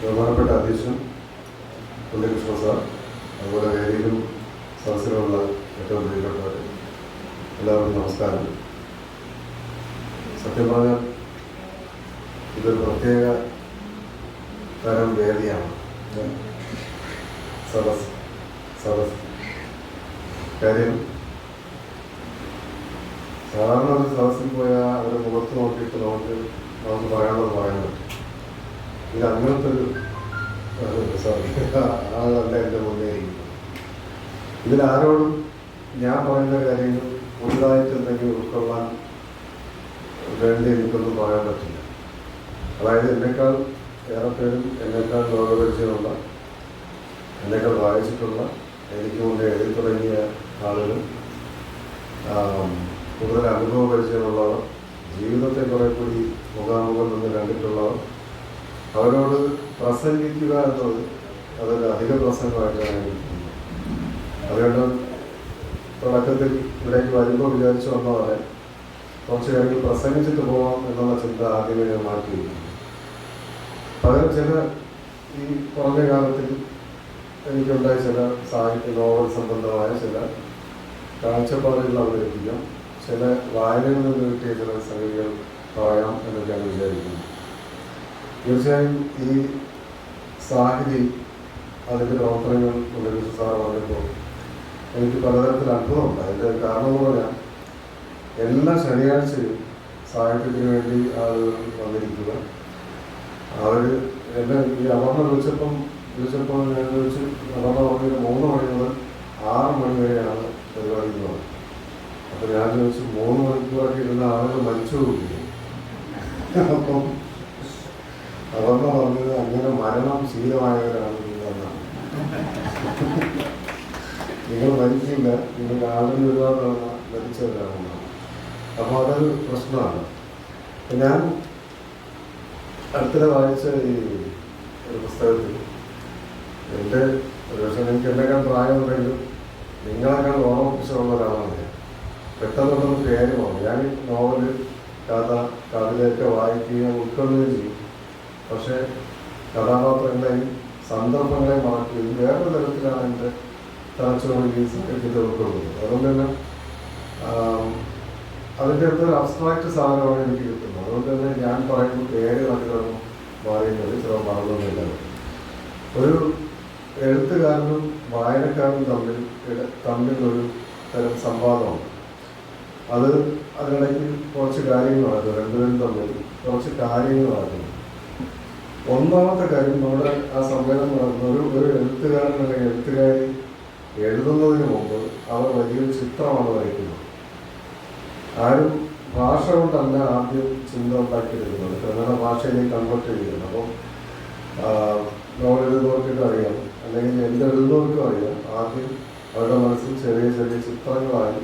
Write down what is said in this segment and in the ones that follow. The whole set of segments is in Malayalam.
ബഹുമാനപ്പെട്ട അധ്യക്ഷൻ ഉണ്ണികൃഷ്ണ സാർ, അതുപോലെ വേദിയിലും സദസ്സിലുമുള്ള ഏറ്റവും പ്രിയപ്പെട്ടവർ, എല്ലാവർക്കും നമസ്കാരം. സത്യം പറഞ്ഞാൽ ഇതൊരു പ്രത്യേക തരം വേദിയാണ്. സദസ് കാര്യം, സാധാരണ ഒരു സദസ്സിൽ പോയാൽ അവരെ മുഖത്ത് നോക്കിയിട്ട് നമുക്ക് പറയാനുള്ളത് പറയാൻ പറ്റും. ഇത് അങ്ങനത്തെ ഒരു ആളല്ല എൻ്റെ മുന്നേ ഇരിക്കുന്നത്. ഇതിലാരോടും ഞാൻ പറയുന്ന കാര്യങ്ങൾ പുതുതായിട്ട് എന്തെങ്കിലും ഉൾക്കൊള്ളാൻ വേണ്ടി എനിക്കൊന്നും പറയാൻ പറ്റില്ല. അതായത് എന്നേക്കാൾ ഏറെ പേരും എന്നേക്കാൾ ലോകപരിചയമുള്ള, എന്നേക്കാൾ വായിച്ചിട്ടുള്ള, എനിക്ക് മുന്നേ എഴുതി തുടങ്ങിയ ആളുകളും കൂടുതൽ അനുഭവ പരിചയമുള്ളവർ, ജീവിതത്തെ കുറെ കൂടി മുഖാമുഖം നിന്ന് കണ്ടിട്ടുള്ളവർ, അവരോട് പ്രസംഗിക്കുക എന്നത് അതൊരു അധിക പ്രസംഗമായിട്ടാണ് എനിക്ക് തോന്നുന്നത്. അതുകൊണ്ട് തുടക്കത്തിൽ ഇവിടേക്ക് വരുമ്പോൾ വിചാരിച്ചു വന്നവരെ കുറച്ച് കഴിഞ്ഞ് പ്രസംഗിച്ചിട്ട് പോകാം എന്നുള്ള ചിന്ത ആദ്യമേ ഞാൻ മാറ്റിയിരിക്കുന്നു. പകരം ചില ഈ കുറഞ്ഞ കാലത്തിൽ എനിക്കുണ്ടായ ചില സാഹിത്യ നോവൽ സംബന്ധമായ ചില കാഴ്ചപ്പാടുകൾ അവതരിപ്പിക്കാം, ചില വായനകളിൽ നിന്ന് കിട്ടിയ ചില സംഗതികൾ പറയാം എന്നൊക്കെയാണ് വിചാരിക്കുന്നത്. തീർച്ചയായും ഈ സാഹിതി അതിൻ്റെ പ്രവർത്തനങ്ങൾ ഉണ്ണികൃഷ്ണ സാർ പറഞ്ഞപ്പോൾ എനിക്ക് പലതരത്തിൽ അത്ഭുതമുണ്ട്. അതിൻ്റെ കാരണം എന്ന് പറഞ്ഞാൽ എല്ലാ ശനിയാഴ്ചയും സാഹിത്യത്തിന് വേണ്ടി ആളുകൾ വന്നിരിക്കുക. അവർ എന്നെ ഈ അപർണ വിളിച്ചപ്പോൾ ഞാൻ ചോദിച്ചു, അപർണ പറഞ്ഞത് 3 മണി മുതൽ 6 മണി വരെയാണ് പരിപാടി എന്ന് പറഞ്ഞു. അപ്പോൾ ഞാൻ ചോദിച്ചു, 3 മണിക്കൂറൊക്കെ ഇരുന്ന ആളുകൾ മരിച്ചു പോകില്ലേ? അപ്പം അപർണ പറഞ്ഞത് അങ്ങനെ മരണം ശീലമായവരാണ് എന്നാണ്. നിങ്ങൾ മരിക്കില്ല, നിങ്ങൾ ആളുകൾ ഒരുപാട് തവണ മരിച്ചവരാണെന്നാണ്. അപ്പോൾ അതൊരു പ്രശ്നമാണ്. ഞാൻ അടുത്തിടെ വായിച്ച ഈ ഒരു പുസ്തകത്തിൽ എൻ്റെ ഒരു പക്ഷേ എനിക്ക് എന്നെക്കാൾ പ്രായമുണ്ടെങ്കിലും നിങ്ങളെക്കാൾ ഓർമ്മിപ്പിച്ചുള്ള ഒരാളാണ് ഞാൻ. പെട്ടെന്നൊന്നും പേര് പോകും. ഞാൻ നോവല്, കഥ, കവിതയൊക്കെ വായിക്കുകയും ഉൾക്കൊള്ളുകയും ചെയ്യും. പക്ഷേ കഥാപാത്രങ്ങളെയും സന്ദർഭങ്ങളെയും മാറ്റുകയും വേറൊരു തരത്തിലാണ് എൻ്റെ തലച്ചോറിൽ ഈ സാഹിത്യത്തെ ഉൾക്കൊള്ളുന്നത്. അതുകൊണ്ട് തന്നെ അതിൻ്റെ അടുത്തൊരു അബ്സ്ട്രാക്റ്റ് സാധനമാണ് എനിക്ക് കിട്ടുന്നത്. അതുകൊണ്ട് തന്നെ ഞാൻ പറയുമ്പോൾ പേര് കണ്ടുകൊണ്ടും മാറിയുന്നത് ചില മറന്നൊന്നുമില്ല. ഒരു എഴുത്തുകാരനും വായനക്കാരനും തമ്മിൽ ഒരു തരം സംവാദമാണ്. അതിനിടയ്ക്ക് കുറച്ച് കാര്യങ്ങൾ നടക്കും, രണ്ടുപേരും തമ്മിൽ കുറച്ച് കാര്യങ്ങൾ നടക്കുന്നു. ഒന്നാമത്തെ കാര്യം, നമ്മുടെ ആ സമ്മേളനം നടക്കുന്ന ഒരു എഴുത്തുകാരൻ അല്ലെങ്കിൽ എഴുത്തുകാരി എഴുതുന്നതിന് മുമ്പ് അവർ വലിയൊരു ചിത്രമാണ് വരയ്ക്കുന്നത്. ആരും ഭാഷ കൊണ്ടല്ല ആദ്യം ചിന്ത ഉണ്ടാക്കിയെടുക്കുന്നത്, കന്നഡ ഭാഷയിലേക്ക് കൺവേർട്ട് ചെയ്യുന്നത്. അപ്പം നോവൽ എഴുതുന്നവർക്കൊക്കെ അറിയാം, അല്ലെങ്കിൽ എന്തെഴുതുന്നവർക്കും അറിയാം, ആദ്യം അവരുടെ മനസ്സിൽ ചെറിയ ചെറിയ ചിത്രങ്ങളായി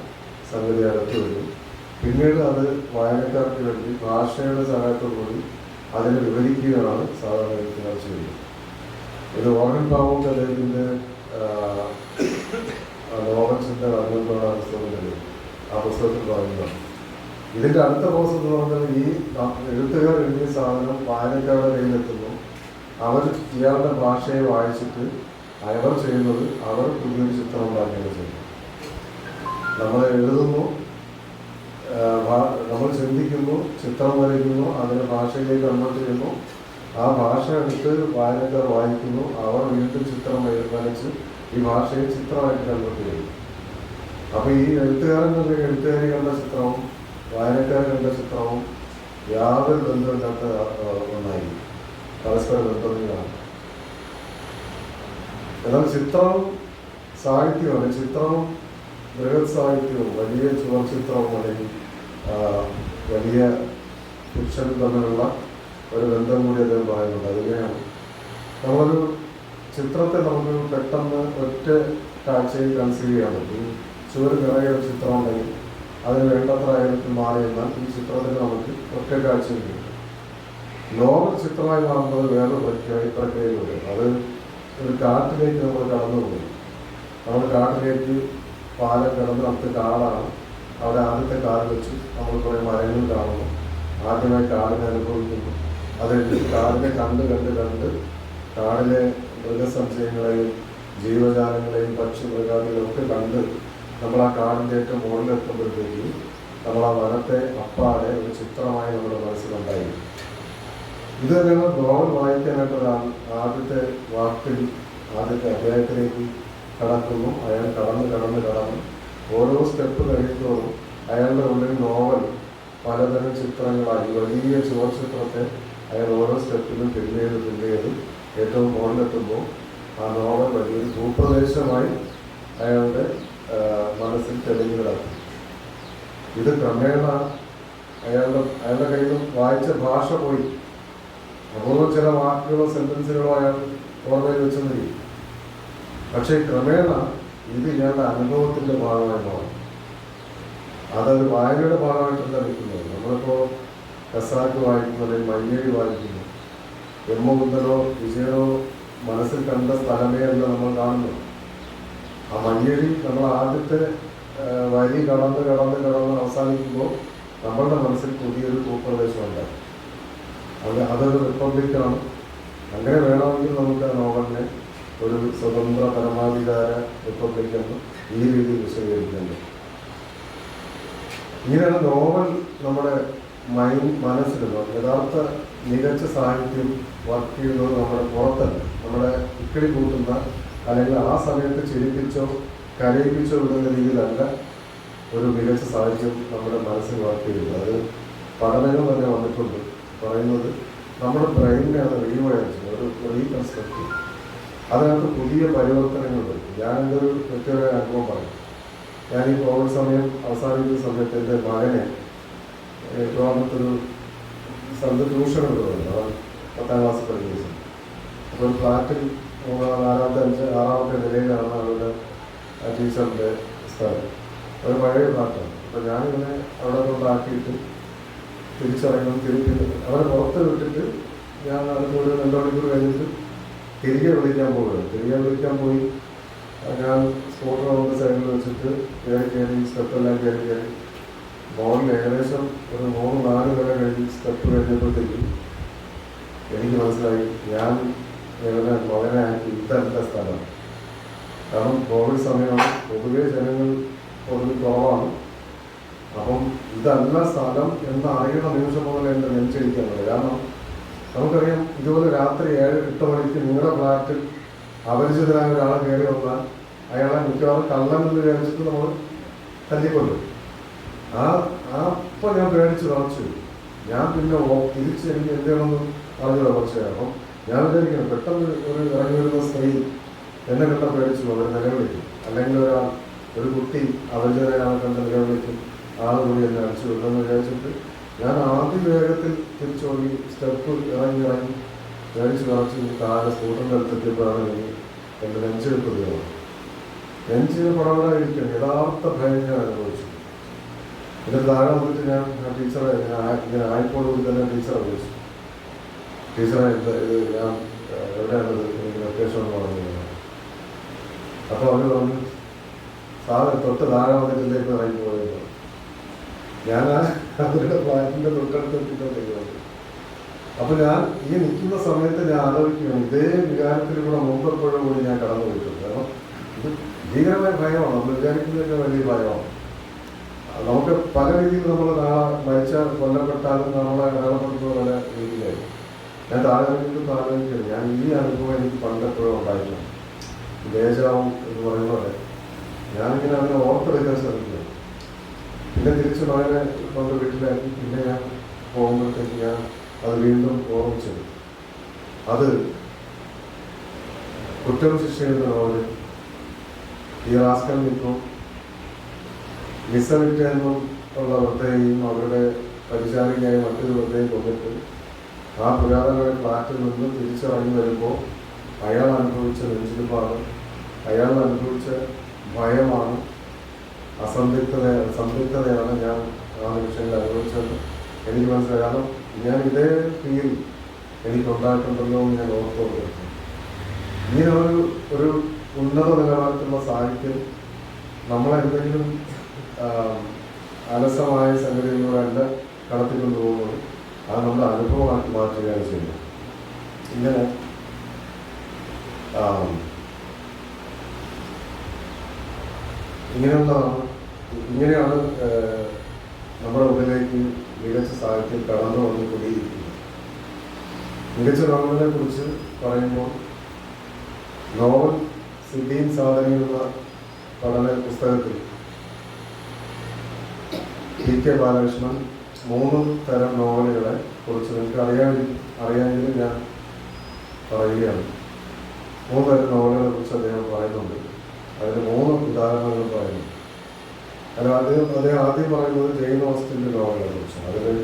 സംഗതി അകത്ത് വരും. പിന്നീട് അത് വായനക്കാർക്ക് വേണ്ടി ഭാഷയുടെ സഹായത്തോടുകൂടി അതിനെ വിവരിക്കുകയാണ് സാധാരണ എഴുത്തുകാർ ചെയ്യുന്നത്. ഇത് ഓർഗൻ പാവൂക്ക് അദ്ദേഹത്തിൻ്റെ നോവൽസിൻ്റെ വർണ്ണങ്ങളാണ് പുസ്തകത്തിൽ ആ പുസ്തകത്തിൽ പറയുന്നത്. ഇതിൻ്റെ അടുത്ത പ്രോസസ് എന്ന് പറഞ്ഞാൽ ഈ എഴുത്തുകാർ എഴുതിയ സാധനം വായനക്കാരുടെ കയ്യിലെത്തുന്നു. അവർ ഇയാളുടെ ഭാഷയെ വായിച്ചിട്ട് അവർ ചെയ്യുന്നത് അവർ പുതിയൊരു ചിത്രം ഉണ്ടാക്കുകയാണ് ചെയ്യുന്നത്. നമ്മൾ എഴുതുന്നു, നമ്മൾ ചിന്തിക്കുന്നു, ചിത്രം വരയ്ക്കുന്നു, അതിനെ ഭാഷയിലേക്ക് കൺവേർട്ട് ചെയ്യുന്നു. ആ ഭാഷ എടുത്ത് വായനക്കാർ വായിക്കുന്നു, അവർ വീണ്ടും ചിത്രം വരച്ച് ഈ ഭാഷയെ ചിത്രമായിട്ട് കൺവേർട്ട് ചെയ്യുന്നു. അപ്പോൾ ഈ എഴുത്തുകാരൻ എഴുത്തുകാരി കണ്ട ചിത്രവും വായനക്കാർ കണ്ട ചിത്രവും യാതൊരു ബന്ധമില്ലാത്ത ഒന്നായിരിക്കും, പരസ്പര ബന്ധമില്ലാണ്. എന്നാൽ ചിത്രവും സാഹിത്യമാണ്. ചിത്രവും ബൃഹത് സാഹിത്യവും വലിയ ചുവർചിത്രവും അല്ലെങ്കിൽ വലിയ ഫിക്ഷനും തമ്മിലുള്ള ഒരു ബന്ധം കൂടി അദ്ദേഹം പറയുന്നുണ്ട്. അതിനെയാണ് നമ്മളൊരു ചിത്രത്തെ നമുക്ക് പെട്ടെന്ന് ഒറ്റ കാഴ്ചയിൽ കൺസീവ് ചെയ്യാൻ പറ്റും. ചുവര് നിറയെ ഒരു ചിത്രം ഉണ്ടെങ്കിൽ അതിന് വേണ്ടത്ര ആയിരത്തിൽ മാറി എന്നാൽ ഈ ചിത്രത്തിന് നമുക്ക് ഒറ്റ കാഴ്ചയിൽ കിട്ടും. നോവൽ ചിത്രമായി മാറുന്നത് വേറൊരു പ്രക്രിയയിലൂടെ. അത് ഒരു കാട്ടിലേക്ക് നമ്മൾ കടന്നു പോകും. നമ്മൾ കാട്ടിലേക്ക് പാലം കിടന്ന് അടുത്ത് കാടാണ്. അവിടെ ആദ്യത്തെ കാട് വെച്ച് നമ്മൾ കുറേ മരങ്ങൾ കാണുന്നു. ആദ്യമായി കാടിനെ അനുഭവിക്കുന്നു. അത് കാടിനെ കണ്ട് കാടിലെ മൃഗസഞ്ചയങ്ങളെയും ജീവജാലങ്ങളെയും പക്ഷി മൃഗാദികളെയും ഒക്കെ കണ്ട് നമ്മൾ ആ കാടിൻ്റെ ഏറ്റവും മുകളിലെത്തുമ്പോഴത്തേക്ക് നമ്മൾ ആ വനത്തെ അപ്പാടെ ഒരു ചിത്രമായി നമ്മുടെ മനസ്സിലുണ്ടായിരുന്നു. ഇത് ഞങ്ങൾ നോവൽ വായിക്കാനായിട്ട് ആദ്യത്തെ വാക്കിൽ ആദ്യത്തെ അധ്യായത്തിലേക്ക് കടക്കുന്നു. അയാൾ കടന്ന് ഓരോ സ്റ്റെപ്പ് കഴിയുമ്പോഴും അയാളുടെ ഉള്ളിൽ നോവൽ പലതരം ചിത്രങ്ങളായി വലിയ ചുവർച്ചിത്രത്തെ അയാൾ ഓരോ സ്റ്റെപ്പിലും ഫില്ല് ചെയ്ത് ഏറ്റവും മുകളിലെത്തുമ്പോൾ ആ നോവൽ വലിയൊരു ഭൂപ്രദേശമായി അയാളുടെ മനസ്സിൽ തെളിഞ്ഞു കിടക്കും. ഇത് ക്രമേണ അയാളുടെ കയ്യിൽ നിന്ന് വായിച്ച ഭാഷ പോയി. അപൂർവം ചില വാക്കുകളോ സെന്റൻസുകളോ അയാൾ ഓർമ്മയിൽ വെച്ചെന്നിരിക്കും. പക്ഷേ ക്രമേണ ഇത് ഇയാളുടെ അനുഭവത്തിൻ്റെ ഭാഗമായി മാറും. അതൊരു വായനയുടെ ഭാഗമായിട്ടല്ല നിൽക്കുന്നത്. നമ്മളിപ്പോൾ ഖസാക്ക് വായിക്കുന്നു, അല്ലെങ്കിൽ മയ്യഴി വായിക്കുന്നു, ബ്രഹ്മബുദ്ധനോ വിജയനോ മനസ്സിൽ കണ്ട സ്ഥലമേ അല്ല നമ്മൾ കാണുന്നത്. ആ മയ്യഴി നമ്മൾ ആദ്യത്തെ വരി കടന്ന് അവസാനിക്കുമ്പോൾ നമ്മളുടെ മനസ്സിൽ പുതിയൊരു ഭൂപ്രദേശം ഉണ്ടാകും. അതൊരു റിപ്പബ്ലിക്കാണ്. അങ്ങനെ വേണമെങ്കിൽ നമുക്ക് ആ നോവലിനെ ഒരു സ്വതന്ത്ര പരമാധികാര റിപ്പബ്ലിക് എന്ന് ഈ രീതിയിൽ വിശദീകരിക്കുന്നത്. ഇങ്ങനെയാണ് നോവൽ നമ്മുടെ മനസ്സിലുണ്ടോ. യഥാർത്ഥ മികച്ച സാഹിത്യം വർക്ക് ചെയ്യുന്നത് നമ്മുടെ പുറത്തല്ല, നമ്മുടെ ഇക്കിളി കൂട്ടുന്ന അല്ലെങ്കിൽ ആ സമയത്ത് ചിരിപ്പിച്ചോ കരയിപ്പിച്ചോ വിടുന്ന രീതിയിലല്ല ഒരു മികച്ച സാഹിത്യം നമ്മുടെ മനസ്സിൽ വർക്ക് ചെയ്യുന്നത്. അത് പഠനങ്ങൾ തന്നെ വന്നിട്ടുണ്ട്. പറയുന്നത് നമ്മുടെ ബ്രെയിനിനെ അത് റീവയർ ചെയ്യും, ഒരു റീകൺസ്ട്രക്റ്റ്. അതിനകത്ത് പുതിയ പരിവർത്തനങ്ങൾ വരും. ഞാനെൻ്റെ ഒരു വ്യക്തിയുടെ അനുഭവം പറയും. ഞാൻ ഈ കോവിഡ് സമയം അവസാനിക്കുന്ന സമയത്ത് എൻ്റെ മകനെ ട്രിവാൻഡ്രത്തൊരു സ്ഥലത്ത് ട്യൂഷൻ എടുക്കുന്നുണ്ട്. അവൻ 10ാം ക്ലാസ് പഠിക്കുന്ന ദിവസം. അപ്പോൾ ഒരു ഫ്ലാറ്റിൽ 6ാമത്തെ നിലയിലാണ് അവരുടെ ടീച്ചറിൻ്റെ സ്ഥലം. ഒരു പഴയ ഫ്ലാറ്റാണ്. അപ്പോൾ ഞാനിങ്ങനെ അവിടെ കൊണ്ടാക്കിയിട്ട് തിരിച്ചിറങ്ങി അവരെ പുറത്ത് വിട്ടിട്ട് ഞാൻ അതുപോലെ 2 മണിക്കൂർ കഴിഞ്ഞിട്ട് തിരികെ വിളിക്കാൻ പോയി. ഞാൻ സ്കൂട്ടർ കൊണ്ട് സൈഡിൽ വെച്ചിട്ട് കയറി സ്റ്റെപ്പെല്ലാം കയറി മോളിൽ ഏകദേശം ഒരു 3-4 വരെ കഴിഞ്ഞ് സ്റ്റെപ്പ് കഴിഞ്ഞപ്പോഴത്തേക്ക് എനിക്ക് മനസ്സിലായി ഞാൻ മകനെ ആക്കി ഇതല്ല സ്ഥലം. കാരണം കോവിഡ് സമയമാണ്, പൊതുവെ ജനങ്ങൾ കുറവാണ്. അപ്പം ഇതല്ല സ്ഥലം എന്ന് അറിയുന്ന നിമിഷം മുതൽ എൻ്റെ നെഞ്ചടിക്കാനുള്ളത്. കാരണം നമുക്കറിയാം, ഇതുപോലെ രാത്രി 7-8 മണിക്ക് നിങ്ങളുടെ ഫ്ലാറ്റിൽ അപരിചിതരായ ഒരാളെ കയറി വന്നാൽ അയാളെ മിക്കവാറും കള്ളനെന്ന് വിചാരിച്ചിട്ട് നമ്മൾ തല്ലിക്കൊല്ലും. അപ്പം ഞാൻ പേടിച്ച് തളച്ചു. ഞാൻ പിന്നെ തിരിച്ച് എനിക്ക് എന്തെയാണെന്ന് അറിഞ്ഞില്ല കുറച്ച്. അപ്പം ഞാൻ വിചാരിക്കണം, പെട്ടെന്ന് ഒരു ഇറങ്ങി വരുന്ന സ്ത്രീ എന്നെ കണ്ട പേടിച്ചു അവർ നിലവിളിക്കും, അല്ലെങ്കിൽ ഒരു കുട്ടി അപരിചിതരായ ആളെ കണ്ട നിലവിളിക്കും, ആളുകൂടി എന്നെ അടിച്ചു വിടുമെന്ന് വിചാരിച്ചിട്ട് ഞാൻ ആദ്യ വേഗത്തിൽ തിരിച്ചോടി സ്റ്റെപ്പ് ഇറങ്ങി പേടിച്ച് കുറച്ച് താഴെ സ്കൂട്ടറിൻ്റെ അടുത്തെത്തിയപ്പോഴാണ് എനിക്ക് എൻ്റെ നെഞ്ചെടുക്കുകയാണ്. നെഞ്ചിന് പടപടായിരിക്കണം. യഥാർത്ഥ ഭയം ഞാൻ അനുഭവിച്ചു. ഇതിന് താഴെ വന്നിട്ട് ഞാൻ ടീച്ചറെ ഇങ്ങനെ ആയപ്പോഴും തന്നെ ടീച്ചറെ വിളിച്ചു. ടീച്ചറെ ഇത് ഞാൻ എവിടെയാണത് എനിക്ക് ലൊക്കേഷൻ എന്ന് പറഞ്ഞു. അപ്പോൾ അവർ പറഞ്ഞു, സാറ് തൊട്ട് താഴെ വന്നിട്ടിലേക്ക് ഇറങ്ങി പോയത്. ഞാൻ അവരുടെ ഫ്ലാറ്റിൻ്റെ തൊട്ടടുത്ത് എത്തിക്കൊണ്ടിരിക്കുന്നത്. അപ്പോൾ ഞാൻ ഈ നിൽക്കുന്ന സമയത്ത് ഞാൻ ആലോചിക്കുകയാണ്, ഇതേ വികാരത്തിലൂടെ മുമ്പെപ്പോഴും കൂടി ഞാൻ കടന്നു പോയിട്ടുണ്ട്. കാരണം ഇത് ഭീകരമായ ഭയമാണ്, നമ്മൾ വിചാരിക്കുന്നതിൻ്റെ വലിയ ഭയമാണ്. നമുക്ക് പല രീതിയിൽ നമ്മൾ മരിച്ചാൽ കൊല്ലപ്പെട്ടാലും നമ്മളെ അടയാളപ്പെടുത്തുന്ന പല രീതിയിലായിരുന്നു. ഞാൻ താഴെങ്കിലും ആലോചിക്കുന്നത്, ഞാൻ ഈ അനുഭവം എനിക്ക് പണ്ടെപ്പോഴും ഉണ്ടായിരുന്നു. ദേശാവും എന്ന് പറയുന്ന പോലെ ഞാനിങ്ങനെ അതിനെ ഓർത്തെടുക്കാൻ ശ്രമിക്കുന്നു. പിന്നെ തിരിച്ച് മകനെ കൊണ്ട് വീട്ടിലാക്കി. പിന്നെ ഞാൻ പോകുമ്പോഴത്തേക്ക് ഞാൻ അത് വീണ്ടും ഓർമ്മിച്ചത് അത് കുറ്റം ശിക്ഷയുടെ നോവൽ ഈ റാസ്കൽനിക്കോ നിസവിറ്റ എന്നും ഉള്ള വൃദ്ധയെയും അവരുടെ പരിചാരികയായ മറ്റൊരു വൃദ്ധയും കൊന്നിട്ട് ആ പുരാതന ഫ്ലാറ്റിൽ നിന്ന് തിരിച്ചിറങ്ങി വരുമ്പോൾ അയാൾ അനുഭവിച്ച നെഞ്ചിരിപ്പാണ്, അയാൾ അനുഭവിച്ച ഭയമാണ്, സംതൃപ്തതയാണ് ഞാൻ ആ നിമിഷങ്ങളിൽ അനുഭവിച്ചതെന്ന് എനിക്ക് മനസ്സിലായി. കാരണം ഞാൻ ഇതേ ഫീൽ എനിക്കുണ്ടായിട്ടുണ്ടല്ലോ എന്ന് ഞാൻ ഓർത്തു കൊടുത്തു. ഇങ്ങനെ ഒരു ഉന്നത നിലവാരത്തിലുള്ള സാഹിത്യം നമ്മളെന്തെങ്കിലും അലസമായ സംഗതികളിലൂടെയല്ല കടത്തിക്കൊണ്ടു പോകുന്നത്, അത് നമ്മുടെ അനുഭവമാക്കി മാറ്റുകയാണ് ചെയ്യുന്നത്. ഇങ്ങനെ ഇങ്ങനെയാണ് നമ്മുടെ ഉള്ളിലേക്ക് മികച്ച സാഹിത്യം കടന്നു വന്ന് കൂടിയിരിക്കുന്നത്. മികച്ച നോവലിനെ കുറിച്ച് പറയുമ്പോൾ നോവൽ സിദ്ദീൻ സാധന എന്ന പഠന പുസ്തകത്തിൽ ടി കെ ബാലകൃഷ്ണൻ 3 തരം നോവലുകളെ കുറിച്ച് നിങ്ങൾക്ക് അറിയാമെങ്കിലും ഞാൻ പറയുകയാണ്. 3 തരം നോവലുകളെ കുറിച്ച് അദ്ദേഹം പറയുന്നുണ്ട്. അതിന് 3 ഉദാഹരണങ്ങൾ പറയുന്നു. അദ്ദേഹം ആദ്യം പറയുന്നത് ജെയിൻ ഓസ്റ്റന്റെ നോവലിനെ കുറിച്ചാണ്. അതിൽ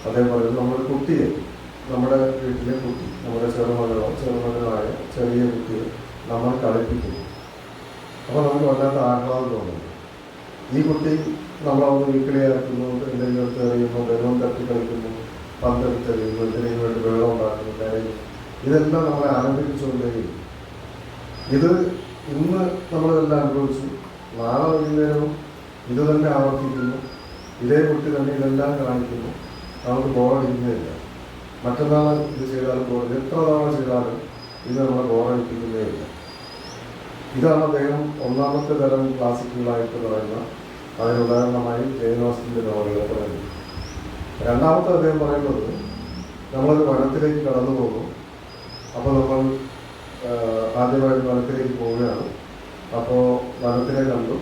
അദ്ദേഹം പറയുന്നത് നമ്മുടെ വീട്ടിലെ കുട്ടി, നമ്മുടെ ചെറുമകനായ ചെറിയ കുട്ടിയെ നമ്മൾ കളിപ്പിക്കുന്നു. അപ്പോൾ നമുക്ക് വല്ലാത്ത ആഹ്ലാദം തോന്നുന്നു. ഈ കുട്ടി നമ്മളൊന്ന് വീട്ടിലെയാക്കുന്നു, എന്തെങ്കിലും എടുത്ത് എറിയുന്നു, ബലൂൺ തട്ടി കളിക്കുന്നു, പന്തെടുത്ത് എറിയുന്നു, എന്തിനു വേണ്ടി വെള്ളം ഉണ്ടാക്കുന്നു, കരയുന്നു. ഇതെല്ലാം നമ്മളെ ആനന്ദിപ്പിച്ചുകൊണ്ടേയിരിക്കും. ഇത് ഇന്ന് നമ്മളിതെല്ലാം അനുഭവിച്ചു. നാളെ വൈകുന്നേരവും ഇത് തന്നെ ആവർത്തിക്കുന്നു. ഇതേ കുട്ടി തന്നെ ഇതെല്ലാം കാണിക്കുന്നു. നമുക്ക് ബോറടിക്കുന്നേയില്ല. മറ്റന്നാൾ ഇത് ചെയ്താലും എത്ര തവണ ചെയ്താലും ഇത് നമ്മളെ ബോറടിപ്പിക്കുന്നേയില്ല. ഇതാണ് അദ്ദേഹം 1ാമത്തെ തരം ക്ലാസിക്കുകളായിട്ട് പറയുന്ന അതിനുദാഹരണമായി ജെയിൻ ഓസ്റ്റന്റെ നോവലുകൾ പറയുന്നത്. 2ാമത്തെ അദ്ദേഹം പറയുന്നത് നമ്മളൊരു വനത്തിലേക്ക് കടന്നു പോകും. അപ്പോൾ നമ്മൾ ആദ്യമായിട്ട് വനത്തിലേക്ക് പോവുകയാണ്. അപ്പോൾ വനത്തിനെ കണ്ടു.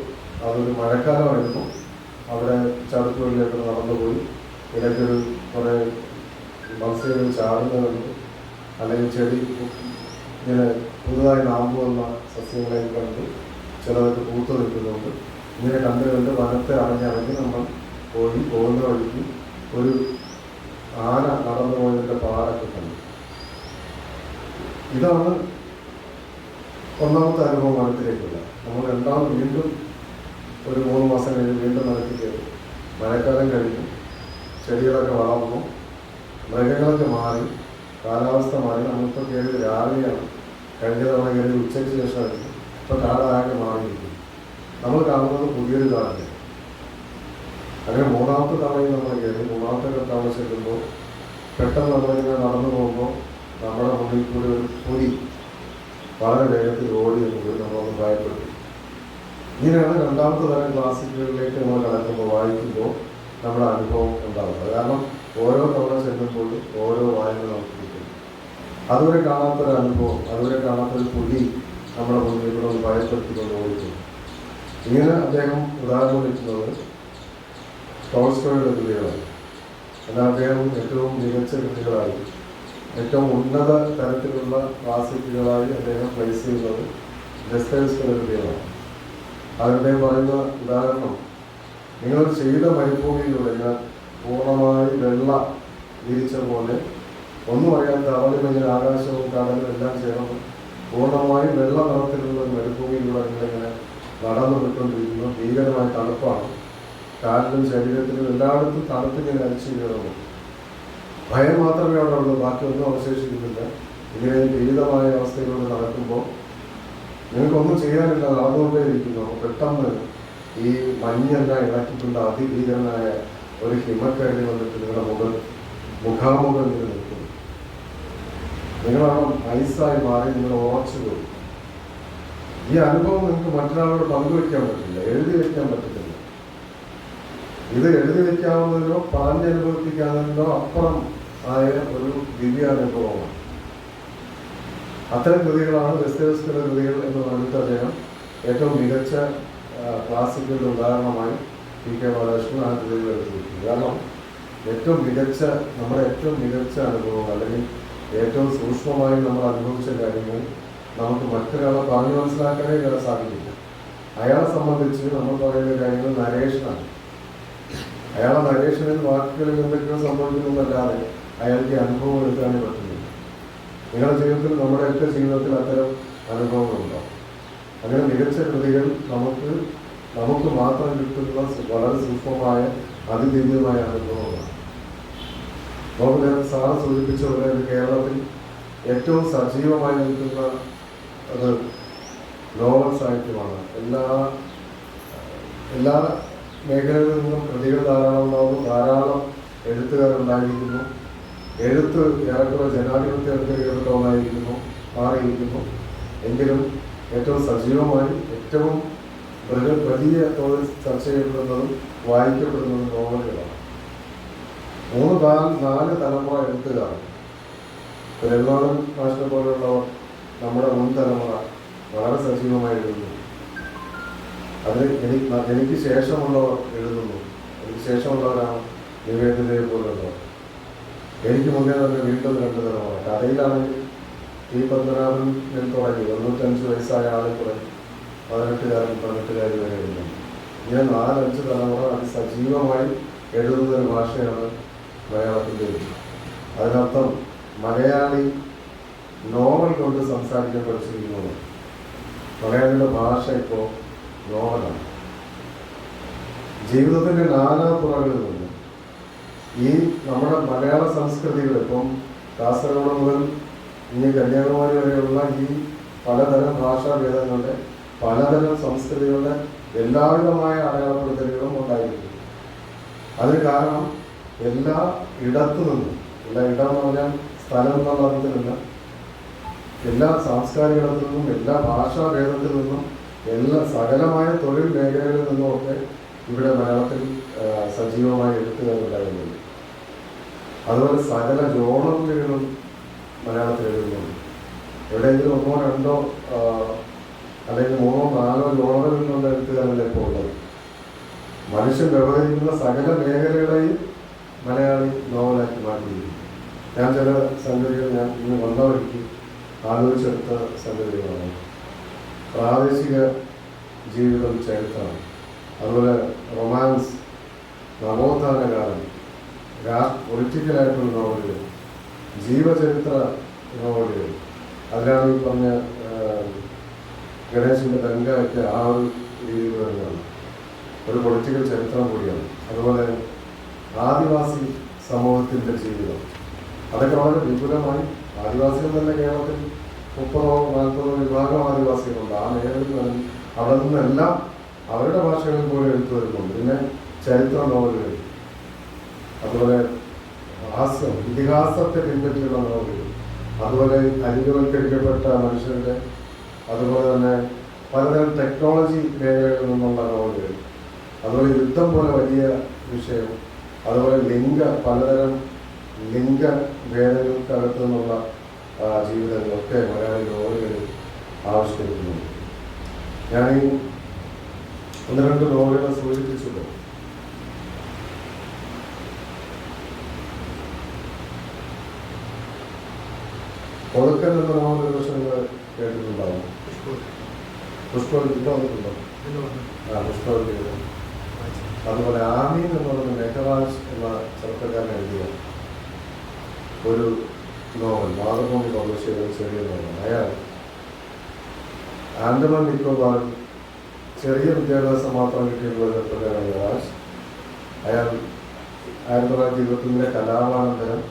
അതൊരു മഴക്കാലമായിരുന്നു. അവിടെ ചതുപ്പുകളിലേക്ക് നടന്നുപോയി. ഇടയ്ക്കൊരു കുറേ മത്സ്യങ്ങൾ ചാടുന്ന കണ്ടു. അല്ലെങ്കിൽ ചെടി ഇങ്ങനെ പുതുതായി നാമ്പ് വന്ന സസ്യങ്ങളെ കണ്ടു. ചിലതൊക്കെ പൂത്തു നിൽക്കുന്നുണ്ട്. ഇങ്ങനെ കണ്ട് വനത്തെ അറിഞ്ഞിറങ്ങി നമ്മൾ പോകുന്ന വഴിക്ക് ഒരു ആന നടന്നു പോയതിൻ്റെ പാടൊക്കെ കണ്ടു. ഇതാണ് 1ാമത്തെ അനുഭവം വനത്തിലേക്കുള്ള. നമ്മൾ വീണ്ടും ഒരു 3 മാസം കഴിഞ്ഞ് വീണ്ടും വനത്തിൽ കയറി. മഴക്കാലം കഴിഞ്ഞു, ചെടികളൊക്കെ വളർന്നു, മൃഗങ്ങളൊക്കെ മാറി, കാലാവസ്ഥ മാറി. നമ്മളിപ്പോൾ കയറിയത് രാവിലെയാണ്. കഴിഞ്ഞ തവണ കയറി ഉച്ചയ്ക്ക് ശേഷമായിരുന്നു. ഇപ്പോൾ കാടാകെ മാറിയിരിക്കും. നമ്മൾ കാണുന്നത് പുതിയൊരു കാടിനെ. അങ്ങനെ 3ാമത്തെ തവണയും നമ്മൾ കയറി. 3ാമത്തെ തവണ ചെല്ലുമ്പോൾ പെട്ടെന്ന് നമ്മളിങ്ങനെ നടന്നു പോകുമ്പോൾ നമ്മുടെ മുന്നിൽ കൂടി ഒരു പുലി വളരെ വേഗത്തിൽ ഓടി എന്നുകൂടി നമ്മളൊന്ന് ഭയപ്പെട്ടു. ഇങ്ങനെയാണ് 2ാമത്തെ തരം ക്ലാസിക്കുകളിലേക്ക് നമ്മൾ കടക്കുമ്പോൾ വായിക്കുമ്പോൾ നമ്മുടെ അനുഭവം ഉണ്ടാവുന്നത്. കാരണം ഓരോ തവണ ചെല്ലുമ്പോഴും ഓരോ വായന നമുക്ക് കിട്ടും. അതുവരെ കാണാത്തൊരു അനുഭവം, അതുവരെ കാണാത്തൊരു പുലി നമ്മുടെ മുന്നിൽ കൂടെ ഒന്ന് ഭയപ്പെടുത്തിക്കൊണ്ട് ഓടിക്കുന്നു. ഇങ്ങനെ അദ്ദേഹം ഉദാഹരണം വയ്ക്കുന്നത് ടോൾസ്റ്റോയുടെ കൃതികളാണ്. എന്നാൽ അദ്ദേഹം ഏറ്റവും മികച്ച കൃതികളായി, ഏറ്റവും ഉന്നത തരത്തിലുള്ള ക്ലാസിക്കുകളായി അദ്ദേഹം പ്ലേസ് ചെയ്യുന്നത് ദസ്തയേവ്സ്കിയുടെ കൃതികളാണ്. അതിൻ്റെ പറയുന്ന ഉദാഹരണം, നിങ്ങൾ ചെയ്ത മരുഭൂമിയിലൂടെ ഞാൻ പൂർണ്ണമായി വെള്ള വിരിച്ച പോലെ ഒന്നും അറിയാത്ത അവളിങ്ങനെ ആകാശവും കടലും എല്ലാം ചേർന്ന് പൂർണ്ണമായി വെള്ള നിറത്തിലുള്ള ഒരു മരുഭൂമിയിലൂടെ നിങ്ങളിങ്ങനെ നടന്നു വിട്ടുകൊണ്ടിരിക്കുന്നു. ഭീകരമായ തണുപ്പാണ്. കാലിലും ശരീരത്തിലും എല്ലായിടത്തും തണുപ്പിങ്ങനെ അരിച്ചു കയറുന്നു. ഭയം മാത്രമേ അവിടെ ഉള്ളൂ, ബാക്കിയൊന്നും അവശേഷിക്കുന്നില്ല. ഇങ്ങനെ ഭീതമായ അവസ്ഥയിലൂടെ നടക്കുമ്പോൾ നിങ്ങൾക്കൊന്നും ചെയ്യാനില്ല, നടന്നുകൊണ്ടേ ഇരിക്കുന്നു. പെട്ടെന്ന് ഈ മഞ്ഞെല്ലാം ഇളക്കിക്കൊണ്ട് അതിഭീകരനായ ഒരു ഹിമക്കരടി വന്നിട്ട് നിങ്ങളുടെ മുഖാമുഖം ഇങ്ങനെ നിൽക്കുന്നു. നിങ്ങളാണ് ഐസായി മാറി, നിങ്ങൾ ഉറച്ചു പോയി. ഈ അനുഭവം നിങ്ങൾക്ക് മറ്റൊരാളോട് പങ്കുവയ്ക്കാൻ പറ്റില്ല, എഴുതി വയ്ക്കാൻ പറ്റത്തില്ല. ഇത് എഴുതി വയ്ക്കാവുന്നതിനോ പറഞ്ഞനുഭവിപ്പിക്കാവുന്നതിനോ അപ്പുറം ആയ ഒരു ദിവ്യാനുഭവമാണ്. അത്തരം കൃതികളാണ് ദസ്തയേവ്സ്കിയുടെ കൃതികൾ എന്ന് പറഞ്ഞിട്ട് അദ്ദേഹം ഏറ്റവും മികച്ച ക്ലാസിക്കുകളുടെ ഉദാഹരണമായി ടി കെ ബാലകൃഷ്ണൻ ആ കൃതികൾ എടുത്തിരിക്കുന്നത്. കാരണം നമ്മുടെ ഏറ്റവും മികച്ച അനുഭവം അല്ലെങ്കിൽ ഏറ്റവും സൂക്ഷ്മമായി നമ്മൾ അനുഭവിച്ച കാര്യങ്ങൾ നമുക്ക് മറ്റൊരാളെ പറഞ്ഞു മനസ്സിലാക്കാനേ ഇയാളെ സാധിക്കില്ല. അയാളെ സംബന്ധിച്ച് നമ്മൾ പറയുന്ന കാര്യങ്ങൾ നരേഷനാണ്. അയാളെ നരേഷനിൽ വാക്കുകളിൽ എന്തൊക്കെയോ സംഭവിക്കുന്നതല്ലാതെ അയാൾക്ക് അനുഭവം എടുക്കാനേ പറ്റുന്നില്ല. നിങ്ങളുടെ ജീവിതത്തിൽ, നമ്മുടെയൊക്കെ ജീവിതത്തിൽ അത്തരം അനുഭവങ്ങളുണ്ടാവും. അങ്ങനെ മികച്ച കൃതികൾ നമുക്ക് മാത്രം കിട്ടുന്ന വളരെ സൂക്ഷ്മമായ അതിദിവ്യമായ അനുഭവങ്ങളാണ്. നമുക്ക് സാറ് സൂചിപ്പിച്ച പോലെ കേരളത്തിൽ ഏറ്റവും സജീവമായി നിൽക്കുന്ന അത് നോവൽ സാഹിത്യമാണ്. എല്ലാ മേഖലകളിൽ നിന്നും കൃതികൾ ധാരാളം ഉണ്ടാകുന്നു, ധാരാളം എഴുത്തുകാരുണ്ടായിരിക്കുന്നു. എഴുത്ത് ഏറെക്കുറെ ജനാധിപത്യ മാറിയിരിക്കുന്നു. എങ്കിലും ഏറ്റവും സജീവമായി ഏറ്റവും വലിയ തോതിൽ ചർച്ച ചെയ്യപ്പെടുന്നതും വായിക്കപ്പെടുന്നതും നോവലുകളാണ്. 3-4 തലമുറ എഴുത്തുകാർ, രഘുനാഥൻ മാഷിനെ പോലെയുള്ളവർ നമ്മുടെ മുൻ തലമുറ വളരെ സജീവമായി എഴുതുന്നു. അത് എനിക്ക് ശേഷമുള്ളവർ എഴുതുന്നു. എനിക്ക് ശേഷമുള്ളവരാണ് നിവേദിതയെ പോലുള്ളവർ. എനിക്ക് മുന്നേ തന്നെ വീണ്ടും 2 തലമുറ. കഥയിലാണെങ്കിൽ ടി പത്മനാഭൻ തുടങ്ങി 95 വയസ്സായ ആളിൽ തുടങ്ങി 18കാരൻ 18കാരി വരെ എഴുതുന്നു. ഇങ്ങനെ 4-5 തലമുറ അതിസജീവമായി എഴുതുന്ന ഒരു ഭാഷയാണ് മലയാളത്തിൻ്റെ. അതിനർത്ഥം മലയാളി നോവൽ കൊണ്ട് സംസാരിക്കാൻ പഠിച്ചിരിക്കുന്നത്. മലയാളിയുടെ ഭാഷ ഇപ്പോൾ നോവലാണ്. ജീവിതത്തിൻ്റെ നാനാതുറകളിൽ നിന്ന് ഈ നമ്മുടെ മലയാള സംസ്കൃതികൾ, ഇപ്പം കാസർഗോഡ് മുതൽ ഇനി കന്യാകുമാരി വരെയുള്ള ഈ പലതരം ഭാഷാഭേദങ്ങളുടെ പലതരം സംസ്കൃതികളുടെ എല്ലാവിധമായ അടയാളപ്പെടുത്തലുകളും ഉണ്ടായിരിക്കും. അതിന് കാരണം എല്ലാ ഇടത്തു നിന്നും, എല്ലാ ഇടം എന്ന് പറഞ്ഞാൽ സ്ഥലം എന്നുള്ള അർത്ഥത്തിലല്ല, എല്ലാ സാംസ്കാരിക ഇടത്തു നിന്നും, എല്ലാ ഭാഷാഭേദത്തിൽ നിന്നും, എല്ലാ സകലമായ തൊഴിൽ മേഖലകളിൽ നിന്നുമൊക്കെ ഇവിടെ മലയാളത്തിൽ സജീവമായി എഴുത്തുകാരുണ്ടായിരുന്നുണ്ട്. അതുപോലെ സകല ജോണറുകളും മലയാളത്തിൽ എഴുതുന്നുണ്ട്. എവിടെയെങ്കിലും 1-2 അല്ലെങ്കിൽ 3-4 ജോണറുകളിലുള്ള എഴുത്തുകാരല്ല ഇപ്പോൾ ഉള്ളത്. മനുഷ്യൻ വ്യവഹരിക്കുന്ന സകല മേഖലകളെയും മലയാളി നോവലാക്കി മാറ്റിയിരിക്കുന്നു. ഞാൻ ചില സംഗതികൾ ഞാൻ ഇന്ന് വന്ന വഴിക്ക് ആലോചിച്ചെടുത്ത സംഗതികളാണ്. പ്രാദേശിക ജീവിതം ചരിത്രമാണ്, അതുപോലെ റൊമാൻസ്, നവോത്ഥാനകാലം, പൊളിറ്റിക്കലായിട്ടുള്ള നോവലുകൾ, ജീവചരിത്ര നോവലുകൾ. അതിലാണ് ഈ പറഞ്ഞ ഗണേശിൻ്റെ തങ്കയൊക്കെ ആ ഒരു രീതിയിൽ വരുന്നതാണ്. ഒരു പൊളിറ്റിക്കൽ ചരിത്രം കൂടിയാണ്. അതുപോലെ ആദിവാസി സമൂഹത്തിൻ്റെ ജീവിതം, അതൊക്കെ വളരെ വിപുലമായി. ആദിവാസികൾ തന്നെ കേരളത്തിൽ 30-40 വിഭാഗം ആദിവാസികളുണ്ട്. ആ മേഖലയിൽ അവിടെ നിന്നെല്ലാം അവരുടെ ഭാഷകളിൽ പോലും എഴുത്തു വരുന്നുണ്ട്. പിന്നെ ചരിത്ര നോവലുകൾ, അതുപോലെ ഹാസ്യം, ഇതിഹാസത്തെ പിൻപറ്റിയുള്ള നോവലുകൾ, അതുപോലെ അരികവൽക്കരിക്കപ്പെട്ട മനുഷ്യരുടെ, അതുപോലെ തന്നെ പലതരം ടെക്നോളജി മേഖലകളിൽ നിന്നുള്ള നോവലുകൾ, അതുപോലെ യുദ്ധം പോലെ വലിയ വിഷയം, അതുപോലെ പലതരം ലിംഗഭേദങ്ങൾക്കകത്തു നിന്നുള്ള ജീവിതങ്ങളൊക്കെ മലയാളി നോവലുകളിൽ ആവിഷ്കരിക്കുന്നുണ്ട്. ഞാനീ 1-2 നോവലുകൾ സൂചിപ്പിച്ചുള്ളൂ. ഒതുക്കൽ എന്ന നോവൽ പക്ഷെ നിങ്ങൾ കേട്ടിട്ടുണ്ടാവും. പുഷ്പവതിണ്ടോ? പുഷ്പവതി. അതുപോലെ ആമീൻ എന്ന് പറയുന്ന മേഘരാജ് എന്ന ചെറുപ്പക്കാരൻ എഴുതിയ ഒരു നോവൽ, മാതൃഭൂമി പബ്ലിഷ് ചെയ്ത ചെറിയ നോവൽ. അയാൾ ആൻഡമാൻ നിക്കോബാറിൽ ചെറിയ വിദ്യാഭ്യാസം മാത്രം കിട്ടിയിട്ടുള്ള ചെറുപ്പക്കാരൻ മേഘരാജ്. അയാൾ 1921 കലാപാനന്തരം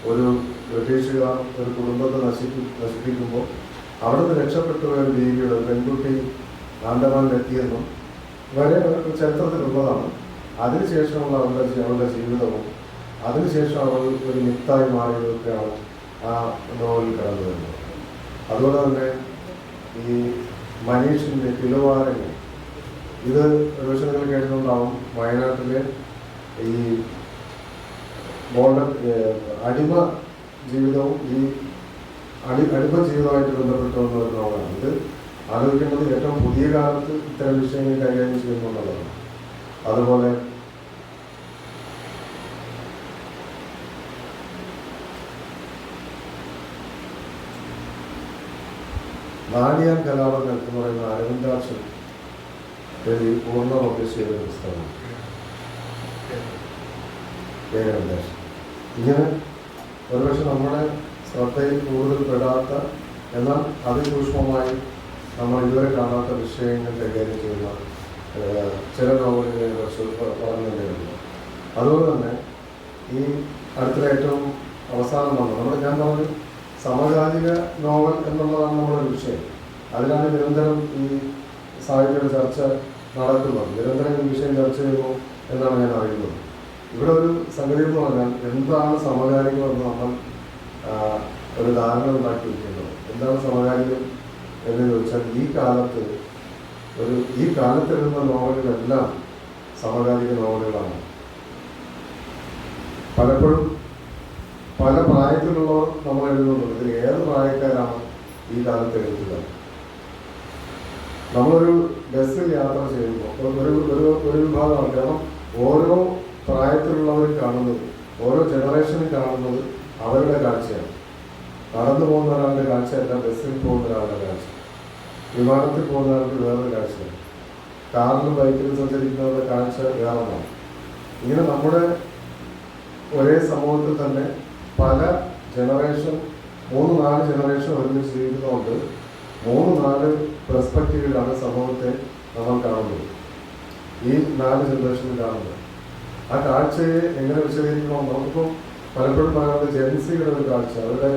ഒരു ബ്രിട്ടീഷുകാർ ഒരു കുടുംബത്തെ നശിപ്പിക്കുമ്പോൾ അവിടുന്ന് രക്ഷപ്പെട്ടു പോയ ഒരു ദേവിയുടെ പെൺകുട്ടി ആൻഡമാനിലെത്തിയെന്നും വരെ ചരിത്രത്തിലുള്ളതാണ്. അതിനുശേഷമുള്ള അവളുടെ ജീവിതവും അതിനുശേഷം അവൾ ഒരു മിത്തായി മാറിയതൊക്കെയാണ് ആ നോവലിൽ കടന്നു വരുന്നത്. അതുപോലെ തന്നെ ഈ മനീഷിൻ്റെ കിലുവാരങ്ങൾ, ഇത് ഒരുപക്ഷെ നിങ്ങൾ കേട്ടിട്ടുണ്ടാവും. വയനാട്ടിലെ ഈ അടിമ ജീവിതവും ഈ അടിമ ജീവിതമായിട്ട് ബന്ധപ്പെട്ട് വന്ന ഒരു നോവലാണ്. ഇത് ആലോചിക്കേണ്ടത് ഏറ്റവും പുതിയ കാലത്ത് ഇത്തരം വിഷയങ്ങൾ കൈകാര്യം ചെയ്യുന്നുള്ളതാണ്. അതുപോലെ നാടിയാൻ കലാപങ്ങൾ എന്ന് പറയുന്ന അരവിന്ദാക്ഷൻ എഴുതി പൂർണ്ണ പബ്ലിഷ് ചെയ്ത പുസ്തകമാണ്. ഇങ്ങനെ ഒരുപക്ഷെ നമ്മുടെ ശ്രദ്ധയിൽ കൂടുതൽ പെടാത്ത, എന്നാൽ അതിസൂക്ഷ്മമായി നമ്മൾ ഇതുവരെ കാണാത്ത വിഷയങ്ങൾ കൈകാര്യം ചെയ്യുന്ന ചില നോവലുകളെ കുറിച്ച് പറഞ്ഞിട്ടുണ്ട്. അതുപോലെ തന്നെ ഈ അടുത്തിടെ ഏറ്റവും അവസാനം വന്നത് ഞാൻ പറഞ്ഞു സമകാലിക നോവൽ എന്നുള്ളതാണ് നമ്മുടെ വിഷയം. അതിലാണ് നിരന്തരം ഈ സാഹിത്യ ചർച്ച നടക്കുന്നത്. നിരന്തരം ഈ വിഷയം ചർച്ച ചെയ്യുന്നു എന്നാണ് ഞാൻ അറിയുന്നത്. ഇവിടെ ഒരു സംഗതി എന്ന് പറഞ്ഞാൽ എന്താണ് സമകാലികം എന്ന് നമ്മൾ ഒരു ധാരണ ഉണ്ടാക്കിയിരിക്കുന്നത്. എന്താണ് സമകാലികം എന്ന് ചോദിച്ചാൽ ഈ കാലത്തെഴുതുന്ന നോവലുകളെല്ലാം സമകാലിക നോവലുകളാണ്. പലപ്പോഴും പല പ്രായത്തിലുള്ളവർ നമ്മൾ എഴുതുന്നുണ്ട്. ഇതിൽ ഏത് പ്രായക്കാരാണ് ഈ കാലത്ത് എഴുതുക? നമ്മളൊരു ബസ്സിൽ യാത്ര ചെയ്യുമ്പോൾ ഒരു വിഭാഗമാണ്. കാരണം ഓരോ പ്രായത്തിലുള്ളവർ കാണുന്നത്, ഓരോ ജനറേഷനും കാണുന്നത് അവരുടെ കാഴ്ചയാണ്. നടന്നു പോകുന്ന ഒരാളുടെ കാഴ്ചയല്ല ബസ്സിൽ പോകുന്ന ഒരാളുടെ കാഴ്ച, വിമാനത്തിൽ പോകുന്ന ഒരാൾക്ക് വേറൊരു കാഴ്ചയാണ്, കാറിലും ബൈക്കിലും സഞ്ചരിക്കുന്നവരുടെ കാഴ്ച വേറൊന്നാണ്. ഇങ്ങനെ നമ്മുടെ ഒരേ സമൂഹത്തിൽ തന്നെ പല ജനറേഷൻ, 3-4 ജനറേഷൻ ഒരുമിച്ച് ജീവിക്കുന്നതുകൊണ്ട് 3-4 പെർസ്പെക്റ്റീവിലാണ് സമൂഹത്തെ നമ്മൾ കാണുന്നത്, ഈ 4 ജനറേഷനിൽ കാണുന്നത്. ആ കാഴ്ചയെ എങ്ങനെ വിശദീകരിക്കണം? നമുക്കിപ്പോൾ പലപ്പോഴും പറയുന്നത് ജെൻസിയുടെ ഒരു കാഴ്ച, അവരുടെ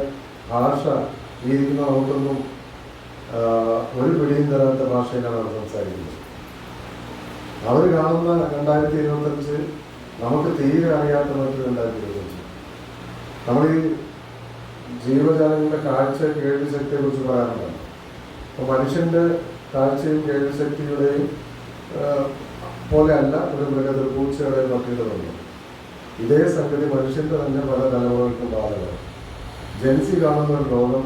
ഭാഷ ഈ ഇരിക്കുന്ന നമുക്കൊന്നും ഒരു പിടിയും തരാത്ത ഭാഷയിലാണ് അവർ സംസാരിക്കുന്നത്. അവർ കാണുന്ന 2025 നമുക്ക് തീരെ അറിയാത്ത മറ്റു 2025. നമ്മൾ ഈ ജീവജാലങ്ങളുടെ കാഴ്ച കേൾവിശക്തിയെ കുറിച്ച് പറയാറുണ്ട്. അപ്പോൾ മനുഷ്യൻ്റെ കാഴ്ചയും കേൾവിശക്തിയുടെയും പോലെ അല്ല ഒരു മൃഗത്തിൽ പൂച്ചയുടെയും മറ്റുള്ളതുണ്ട്. ഇതേ സംഗതി മനുഷ്യൻ്റെ തന്നെ പല തലമുറകൾക്കും ബാധകമാണ്. ജെൻസി കാണുന്ന ഒരു ലോകം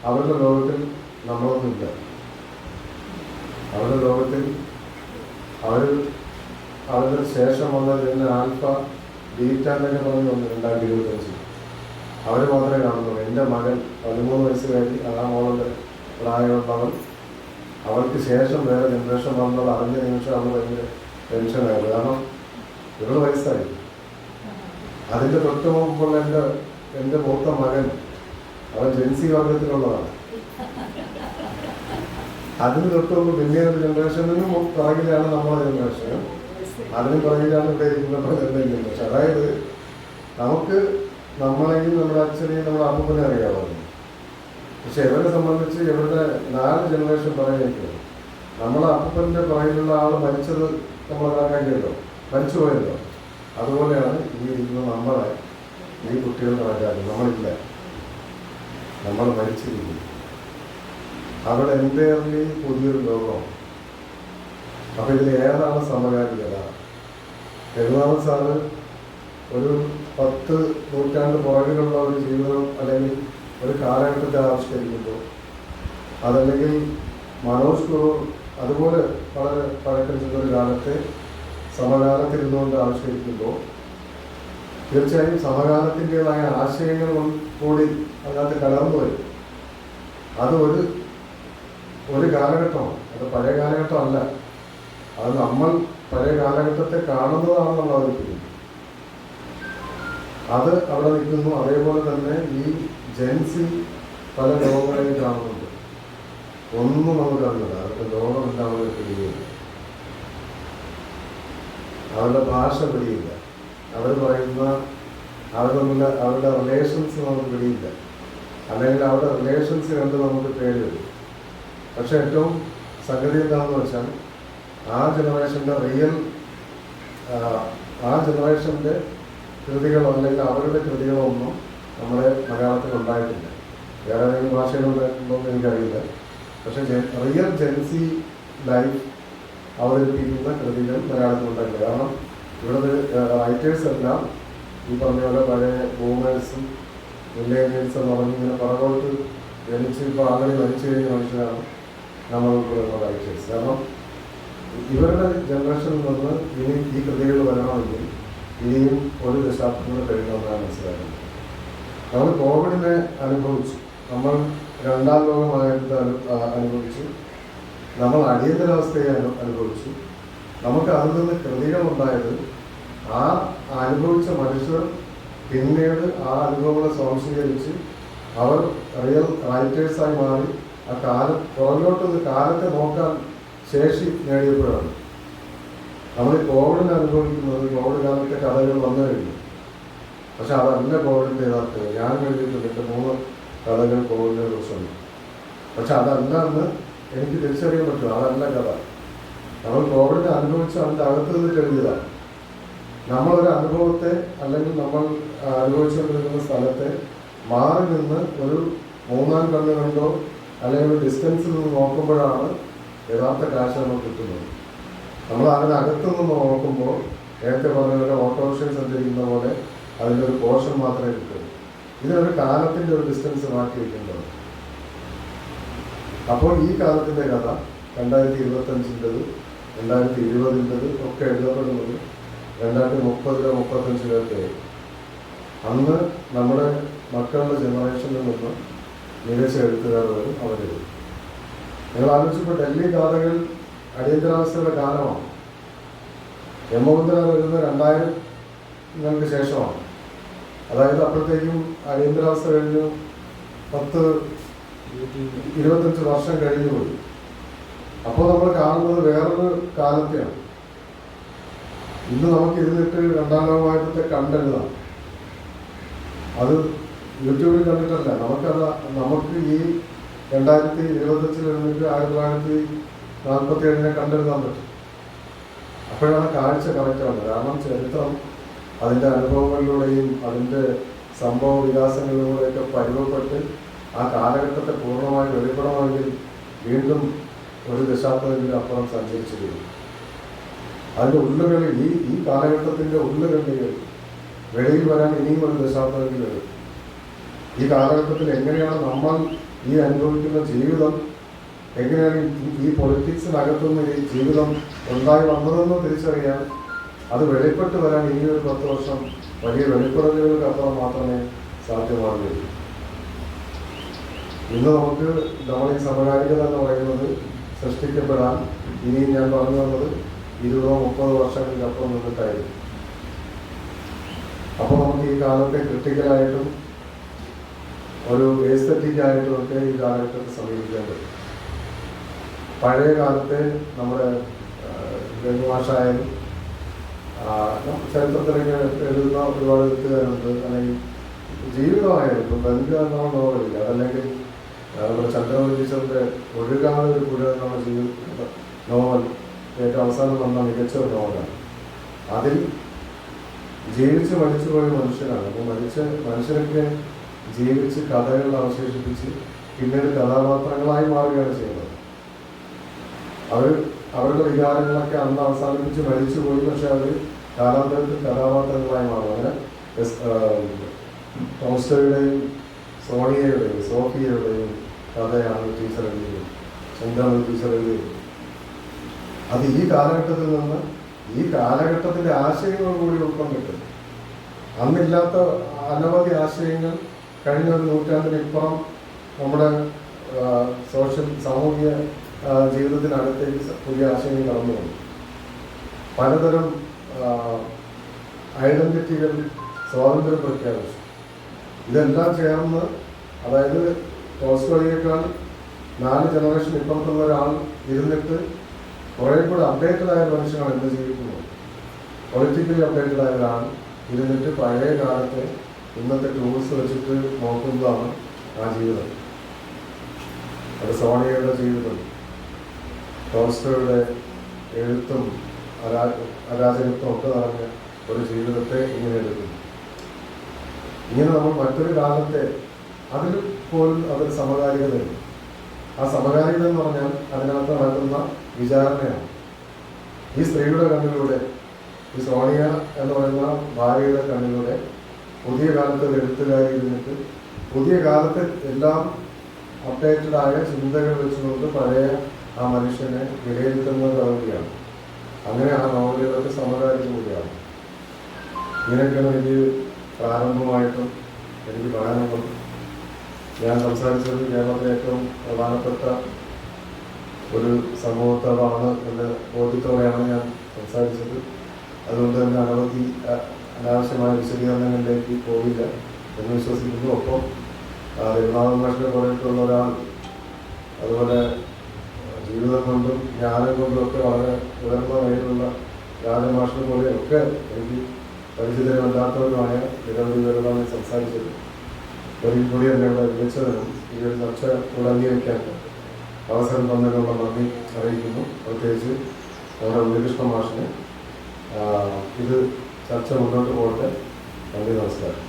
അവരുടെ ലോകത്തിൽ നമ്മളൊന്നുമില്ല. അവരുടെ ലോകത്തിൽ അവരുടെ ശേഷം വന്നതിന് ആൽഫ ബീറ്റ എന്നൊക്കെ പറഞ്ഞ് 2025 അവർ മാത്രമേ കാണുന്നുള്ളൂ. എൻ്റെ മകൻ 13 വയസ്സുകാരി, ആ മോളുടെ പ്രായമുള്ളവൻ, അവർക്ക് ശേഷം വേറെ ജനറേഷൻ വന്നത് അറിഞ്ഞ നിമിഷം അവൾ ഭയങ്കര ടെൻഷനായിരുന്നു. കാരണം 7 വയസ്സായി. അതിൻ്റെ തൊട്ട് മുമ്പുള്ള എൻ്റെ മൂത്ത മകൻ അവൻ ജെൻസി വർഗത്തിലുള്ളതാണ്. അതിന് തൊട്ട് മുമ്പ് പിന്നെ ഒരു ജനറേഷനും പുറകിലാണ് നമ്മളെ ജനറേഷൻ, അതിന് പുറകിലാണ് ഇവിടെ ഇരിക്കുന്ന ജനറേഷൻ. അതായത് നമുക്ക് നമ്മളെയും നമ്മുടെ അച്ഛനെയും നമ്മുടെ അപ്പൂപ്പനെ അറിയാമായിരുന്നു. പക്ഷെ ഇവരെ സംബന്ധിച്ച് ഇവരുടെ 4 ജനറേഷൻ പറയുന്നത് നമ്മളെ അപ്പൂപ്പൻ്റെ പുറകിലുള്ള ആൾ മരിച്ചത് നമ്മൾ കണക്കാക്കിയല്ലോ, മരിച്ചു പോയല്ലോ. അതുപോലെയാണ് ഈ ഇരിക്കുന്ന നമ്മളെ ഈ കുട്ടികൾ കണക്കാക്കുന്നത്. നമ്മളില്ല, നമ്മൾ മരിച്ചിരിക്കുന്നു. അവിടെ എൻ്റെ പുതിയൊരു ലോകമാണ്. അപ്പം ഇതിൽ ഏതാണ് സമകാലികത? രഘുനാഥൻ സാറ് ഒരു 10 നൂറ്റാണ്ട് പുറകിലുള്ള ഒരു ജീവിതം അല്ലെങ്കിൽ ഒരു കാലഘട്ടത്തെ ആവിഷ്കരിക്കുമ്പോൾ, അതല്ലെങ്കിൽ മനോജ് കുറൂർ അതുപോലെ വളരെ പഴക്കം ചെന്നൊരു കാലത്തെ സമകാലത്തിരുന്നുകൊണ്ട് ആവിഷ്കരിക്കുമ്പോൾ തീർച്ചയായും സമകാലത്തിൻ്റെതായ ആശയങ്ങൾ കൂടി അതിനകത്ത് കലർന്നു വരും. അത് ഒരു കാലഘട്ടമാണ്, അത് പഴയ കാലഘട്ടമല്ല. അത് നമ്മൾ പഴയ കാലഘട്ടത്തെ കാണുന്നതാണെന്നുള്ള അവതരിപ്പിക്കുന്നു. അത് അവിടെ നിൽക്കുന്നു. അതേപോലെ തന്നെ ഈ ജെൻസി പല ലോകങ്ങളെയും കാണുന്നുണ്ട്. ഒന്നും നമുക്ക് അറിയില്ല, അവരുടെ ലോകമെല്ലാം അവരെ പിടിയില്ല, അവരുടെ ഭാഷ പിടിയില്ല, അവർ പറയുന്ന അവരുടെ റിലേഷൻസ് നമുക്ക് പിടിയില്ല, അല്ലെങ്കിൽ അവരുടെ റിലേഷൻസ് കണ്ട് നമുക്ക് പേര് വരും. പക്ഷെ ഏറ്റവും സംഗതി എന്താണെന്ന് വെച്ചാൽ ആ ജനറേഷൻ്റെ കൃതികളോ അല്ലെങ്കിൽ അവരുടെ കൃതികളോ ഒന്നും നമ്മുടെ മലയാളത്തിൽ ഉണ്ടായിട്ടില്ല. വേറെ ഏതെങ്കിലും ഭാഷയിലുണ്ടായിട്ടുണ്ടോ എന്ന് എനിക്കറിയില്ല. പക്ഷെ റിയൽ ജെൻസി ലൈഫ് അവതരിപ്പിക്കുന്ന കൃതികൾ മലയാളത്തിൽ ഉണ്ടായിട്ടില്ല. കാരണം ഇവിടുത്തെ റൈറ്റേഴ്സ് എല്ലാം ഈ പറഞ്ഞ പോലെ പഴയ ബൂമേഴ്സും മില്ലേനിയൽസ് എന്ന് പറഞ്ഞിങ്ങനെ പുറകോട്ട് ജനിച്ച് ഇപ്പോൾ ആളുകൾ മരിച്ചു കഴിഞ്ഞ മനുഷ്യരാണ് നമ്മൾ ഉൾപ്പെടുന്ന റൈറ്റേഴ്സ്. കാരണം ഇവരുടെ ജനറേഷനിൽ നിന്ന് ഇനി ഈ കൃതികൾ വരണമെങ്കിൽ ഇനിയും ഒരു ദശാബ്ദം കൂടെ കഴിയണമെന്നാണ് മനസ്സിലാക്കുന്നത്. നമ്മൾ കോവിഡിനെ അനുഭവിച്ചു, നമ്മൾ 2ാം ലോകമായിട്ട് അനുഭവിച്ചു, നമ്മൾ അടിയന്തരാവസ്ഥയെ അനുഭവിച്ചു. നമുക്ക് അതിൽ നിന്ന് കൃതികളുണ്ടായത് ആ അനുഭവിച്ച മനുഷ്യർ പിന്നീട് ആ അനുഭവങ്ങളെ സ്വാംശീകരിച്ച് അവർ റിയൽ റൈറ്റേഴ്സായി മാറി ആ പുറകിലോട്ട് കാലത്തെ നോക്കാൻ ശേഷി നേടിയപ്പോഴാണ്. നമ്മൾ കോവിഡിനെ അനുഭവിക്കുന്നത് കോവിഡ് കാലത്തെ കഥകൾ വന്നു കഴിഞ്ഞു. പക്ഷെ അതല്ല കോവിഡിൻ്റെ യഥാർത്ഥം. ഞാൻ എഴുതിയിട്ടുണ്ട്, എൻ്റെ 3 കഥകൾ കോവിഡിനെ കുറിച്ചുണ്ട്. പക്ഷെ അതല്ല എന്ന് എനിക്ക് തിരിച്ചറിയാൻ പറ്റും. അതല്ല കഥ. നമ്മൾ കോവിഡിനെ അനുഭവിച്ച് അതിൻ്റെ അകത്ത് നിന്നിട്ട് എഴുതിയതാണ്. നമ്മളൊരു അനുഭവത്തെ അല്ലെങ്കിൽ നമ്മൾ അനുഭവിച്ചുകൊണ്ടിരിക്കുന്ന സ്ഥലത്തെ മാറി നിന്ന് ഒരു 3-ാം കണ്ണ് കണ്ടോ അല്ലെങ്കിൽ ഒരു ഡിസ്റ്റൻസിൽ നിന്ന് നോക്കുമ്പോഴാണ് യഥാർത്ഥ കാഴ്ച നമുക്ക് കിട്ടുന്നത്. നമ്മൾ അതിനകത്തു നിന്ന് നോക്കുമ്പോൾ നേരത്തെ പറഞ്ഞ പോലെ ഓട്ടോറിക്ഷയിൽ സഞ്ചരിക്കുന്ന പോലെ അതിൻ്റെ ഒരു പോർഷൻ മാത്രമേ കിട്ടൂ. ഇതിനൊരു കാലത്തിൻ്റെ ഒരു ഡിസ്റ്റൻസ് മാറ്റി വയ്ക്കേണ്ടത്. അപ്പോൾ ഈ കാലത്തിൻ്റെ കഥ 2025-ൻ്റെത് 2020-ൻ്റെത് ഒക്കെ എഴുതപ്പെടുന്നത് 2030-35 അന്ന് നമ്മുടെ മക്കളുടെ ജനറേഷനിൽ നിന്ന് മികച്ച എഴുത്തുകാർ വരും അവരെഴുതും. നിങ്ങൾ ആലോചിച്ചപ്പോൾ ഡൽഹി ഗാഥകൾ അടിയന്തരാവസ്ഥയുടെ കാലമാണ്. യമോദ്രം വരുന്നത് 2000-ങ്ങൾക്ക് ശേഷമാണ്. അതായത് അപ്പോഴത്തേക്കും അടിയന്തരാവസ്ഥ കഴിഞ്ഞു 10-25 വർഷം കഴിഞ്ഞു പോയി. അപ്പോൾ നമ്മൾ കാണുന്നത് വേറൊരു കാലത്തെയാണ്. ഇന്ന് നമുക്ക് ഇരുന്നിട്ട് 2ാം ലോകമായിട്ടത്തെ കണ്ടെഴുതാം. അത് യൂട്യൂബിൽ കണ്ടിട്ടല്ല, നമുക്ക് ഈ 2025 ഇരുന്നിട്ട് 1947 കണ്ടെഴുതാൻ പറ്റും. അപ്പോഴാണ് കാഴ്ച കറക്റ്റാണ്. കാരണം ചരിത്രം അതിൻ്റെ അനുഭവങ്ങളിലൂടെയും അതിൻ്റെ സംഭവ വികാസങ്ങളിലൂടെയൊക്കെ പരുവപ്പെട്ട് ആ കാലഘട്ടത്തെ പൂർണ്ണമായി വെളിപ്പെടണമെങ്കിൽ വീണ്ടും ഒരു ദശാബ്ദത്തിന് അപ്പുറം സഞ്ചരിച്ചിരിക്കും. അതിൻ്റെ ഉള്ളുകളിൽ ഈ കാലഘട്ടത്തിൻ്റെ ഉള്ളുകളിൽ വെളിയിൽ വരാൻ ഇനിയും ഒരു ദശാബ്ദമെങ്കിൽ വരും. ഈ കാലഘട്ടത്തിൽ എങ്ങനെയാണ് നമ്മൾ ഈ അനുഭവിക്കുന്ന ജീവിതം, എങ്ങനെയാണ് ഈ പൊളിറ്റിക്സിനകത്തുനിന്ന് ഈ ജീവിതം ഉണ്ടായി വന്നതെന്ന് തിരിച്ചറിയാൻ, അത് വെളിപ്പെട്ട് വരാൻ ഇനിയൊരു 10 വർഷം വലിയ വെളിപ്പെടലുകൾക്കപ്പുറം മാത്രമേ സാധ്യമാകുകയുള്ളൂ. ഇന്ന് നമുക്ക് നമ്മൾ ഈ സമകാലികത എന്ന് പറയുന്നത് സൃഷ്ടിക്കപ്പെടാൻ ഇനിയും ഞാൻ പറഞ്ഞു തന്നത് 20-30 വർഷങ്ങൾക്കപ്പുറം നിന്നിട്ടായിരുന്നു. അപ്പോൾ നമുക്ക് ഈ കാലത്തെ ക്രിട്ടിക്കലായിട്ടും ഒരു എസ്തറ്റിക്കായിട്ടും ഒക്കെ ഈ കാലഘട്ടത്തെ സമീപിക്കാൻ പറ്റും. പഴയ കാലത്തെ നമ്മുടെ ഗംഗുഭാഷായാലും ചരിത്രത്തിലൊക്കെ എഴുതുന്ന ഒരുപാട് എഴുത്തുകാരുണ്ട്. അല്ലെങ്കിൽ ജീവിതമായാലും ഇപ്പം ബന്ധു എന്ന നോവലില്ല, അതല്ലെങ്കിൽ നമ്മുടെ ചന്ദ്രമതി ടീച്ചറിൻ്റെ ഒഴുകാതെ ഒരു പുഴ എന്നുള്ള നോവൽ ഏറ്റവും അവസാനം വന്ന മികച്ച ഒരു നോവലാണ്. അതിൽ ജീവിച്ച് മരിച്ചുപോയ മനുഷ്യനാണ്. അപ്പോൾ മനുഷ്യരൊക്കെ ജീവിച്ച് കഥകൾ അവശേഷിപ്പിച്ച് പിന്നീട് കഥാപാത്രങ്ങളായി മാറുകയാണ് ചെയ്യുന്നത്. അവരുടെ വികാരങ്ങളൊക്കെ അന്ന് അവസാനിപ്പിച്ച് മരിച്ചുപോയി. പക്ഷെ അവർ കാലാന്തരത്തിൽ കഥാപാത്രങ്ങളായി മാറും. അങ്ങനെ ടോൾസ്റ്റോയുടെയും സോണിയയുടെയും സോഫിയയുടെയും കഥയാണ് ടീച്ചർ എഴുതിയത്, ചന്ദ്രമതി ടീച്ചർ എഴുതിയത്. അത് ഈ കാലഘട്ടത്തിൽ നിന്ന് ഈ കാലഘട്ടത്തിൻ്റെ ആശയങ്ങൾ കൂടി ഉൾക്കൊണ്ടിട്ട് അന്നില്ലാത്ത അനവധി ആശയങ്ങൾ കഴിഞ്ഞ ഒരു നൂറ്റാണ്ടിനിപ്പുറം നമ്മുടെ സാമൂഹിക ജീവിതത്തിനകത്തേക്ക് പുതിയ ആശയങ്ങൾ കടന്നു വന്നു. പലതരം ഐഡന്റിറ്റികൾ സ്വാതന്ത്ര്യം പ്രഖ്യാപിച്ചു. ഇതെല്ലാം ചേർന്ന്, അതായത് ടോൾസ്റ്റോയിയേക്കാൾ 4 ജനറേഷൻ ഇപ്പുറത്തുള്ള ഒരാൾ ഇരുന്നിട്ട് കുറേ കൂടെ അപ്ഡേറ്റഡ് ആയ മനുഷ്യനാണ് ഇന്ന് ജീവിക്കുന്നത്. പൊളിറ്റിക്കലി അപ്ഡേറ്റഡ് ആയ ഒരാൾ ഇരുന്നിട്ട് പഴയ കാലത്തെ ഇന്നത്തെ ടൂൾസ് വെച്ചിട്ട് നോക്കുന്നതാണ് ആ ജീവിതം. അത് സോണിയയുടെ ജീവിതം, ടോൾസ്റ്റോയുടെ എഴുത്തും അരാജകത്വം ഒക്കെ നിറഞ്ഞ ഒരു ജീവിതത്തെ ഇങ്ങനെ എടുക്കുന്നു. ഇങ്ങനെ നമ്മൾ മറ്റൊരു കാലത്തെ അതിൽ പോലും അതൊരു സമകാലികതയുണ്ട്. ആ സമകാലികത എന്ന് പറഞ്ഞാൽ അതിനകത്ത് നടക്കുന്ന വിചാരണയാണ്. ഈ സ്ത്രീയുടെ കണ്ണിലൂടെ, ഈ സോണിയ എന്ന് പറയുന്ന ഭാര്യയുടെ കണ്ണിലൂടെ പുതിയ കാലത്തെ എഴുത്തുകാരി ഇരുന്നിട്ട് പുതിയ കാലത്തെ എല്ലാം അപ്ഡേറ്റഡ് ആയ ചിന്തകൾ വെച്ചുകൊണ്ട് പഴയ ആ മനുഷ്യനെ വിലയിരുത്തുന്ന കവിതയാണ്. അങ്ങനെ ആ നോവലുകളൊക്കെ സമകാലിക കൂടിയാണ്. ഇങ്ങനെയൊക്കെയാണ് എനിക്ക് പ്രാരംഭമായിട്ടും എനിക്ക് പറയാനുള്ളത്. ഞാൻ സംസാരിച്ചത് കേരളത്തിലെ ഏറ്റവും പ്രധാനപ്പെട്ട ഒരു സമൂഹത്തോടാണ് എന്ന ബോധ്യത്തോടെയാണ് ഞാൻ സംസാരിച്ചത്. അതുകൊണ്ട് തന്നെ അനവധി അനാവശ്യമായ വിശദീകരണങ്ങളിലേക്ക് പോവില്ല എന്ന് വിശ്വസിക്കുന്നു. ഒപ്പം രഘുനാഥൻ മാഷിനെ പോലെയുള്ള ഒരാൾ, അതുപോലെ ജീവിതം കൊണ്ടും ജ്ഞാനം കൊണ്ടും ഒക്കെ വളരെ ഉയർന്ന നിലയിലുള്ള രാജമാഷിനെ പോലെയൊക്കെ എനിക്ക് പരിചിതരമല്ലാത്തവരുമായ നിരവധി പേരോടാണ് സംസാരിച്ചത്. ഒരിക്കൽ കൂടി എന്നെ ഇവിടെ വിളിച്ചതിനും ഈ ഒരു ചർച്ച തുടങ്ങി വയ്ക്കാൻ അവസരം തന്നതിനുള്ള നന്ദി അറിയിക്കുന്നു. പ്രത്യേകിച്ച് നമ്മുടെ ഉണ്ണികൃഷ്ണ മാഷിനെ. ഇത് ചർച്ച മുന്നോട്ട് പോകട്ടെ. നന്ദി, നമസ്കാരം.